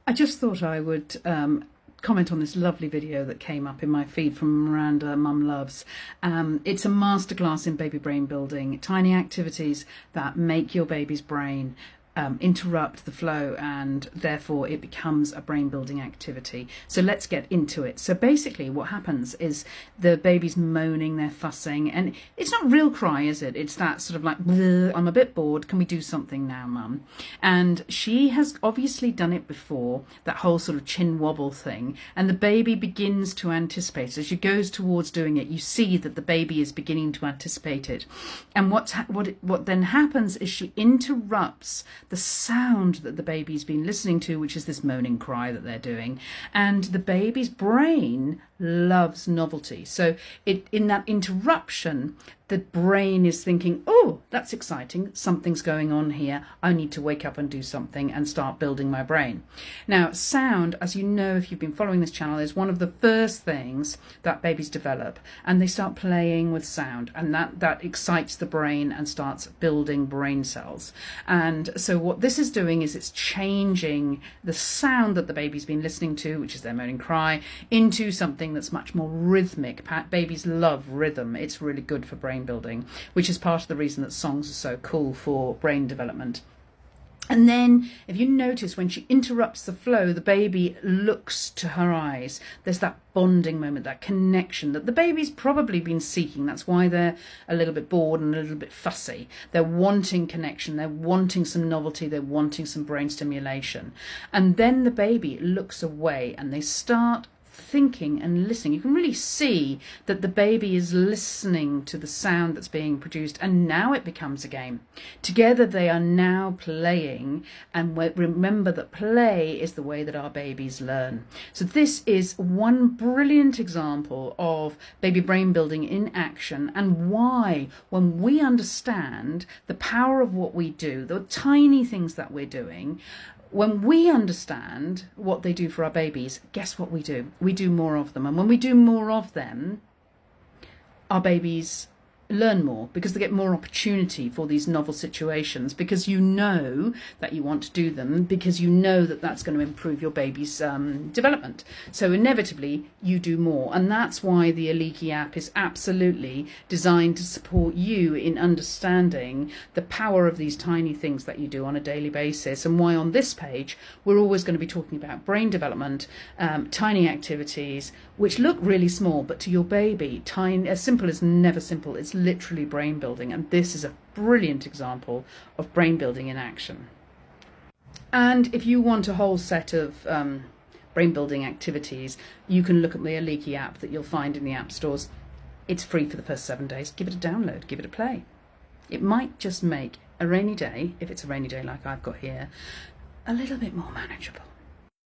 I just thought I would comment on this lovely video that came up in my feed from Miranda Mum Loves. It's a masterclass in baby brain building, tiny activities that make your baby's brain interrupt the flow, and therefore it becomes a brain building activity. So let's get into it. So basically what happens is the baby's moaning, they're fussing, and it's not real cry, is it? It's that sort of like, I'm a bit bored, can we do something now, mum? And she has obviously done it before, that whole sort of chin wobble thing, and the baby begins to anticipate. As she goes towards doing it, you see that the baby is beginning to anticipate it. And what then happens is she interrupts the sound that the baby's been listening to, which is this moaning cry that they're doing. And the baby's brain loves novelty. So in that interruption, the brain is thinking, oh, that's exciting, something's going on here, I need to wake up and do something and start building my brain. Now, sound, as you know if you've been following this channel, is one of the first things that babies develop, and they start playing with sound, and that excites the brain and starts building brain cells. And so what this is doing is it's changing the sound that the baby's been listening to, which is their moaning cry, into something that's much more rhythmic. Babies love rhythm. It's really good for brain building, which is part of the reason that songs are so cool for brain development. And then if you notice, when she interrupts the flow, the baby looks to her eyes. There's that bonding moment, that connection that the baby's probably been seeking. That's why they're a little bit bored and a little bit fussy. They're wanting connection, they're wanting some novelty, they're wanting some brain stimulation. And then the baby looks away and they start thinking and listening. You can really see that the baby is listening to the sound that's being produced, and now it becomes a game. Together they are now playing, and remember that play is the way that our babies learn. So this is one brilliant example of baby brain building in action, and why, when we understand the power of what we do, the tiny things that we're doing, when we understand what they do for our babies, guess what we do? We do more of them. And when we do more of them, our babies learn more, because they get more opportunity for these novel situations, because you know that you want to do them, because you know that that's going to improve your baby's development. So inevitably you do more, and that's why the Aliki app is absolutely designed to support you in understanding the power of these tiny things that you do on a daily basis, and why on this page we're always going to be talking about brain development, tiny activities which look really small, but to your baby, tiny, as simple as never simple. It's literally brain building, and this is a brilliant example of brain building in action. And if you want a whole set of brain building activities, you can look at the Aliki app that you'll find in the app stores. It's free for the first 7 days. Give it a download, give it a play. It might just make a rainy day, if it's a rainy day like I've got here, a little bit more manageable.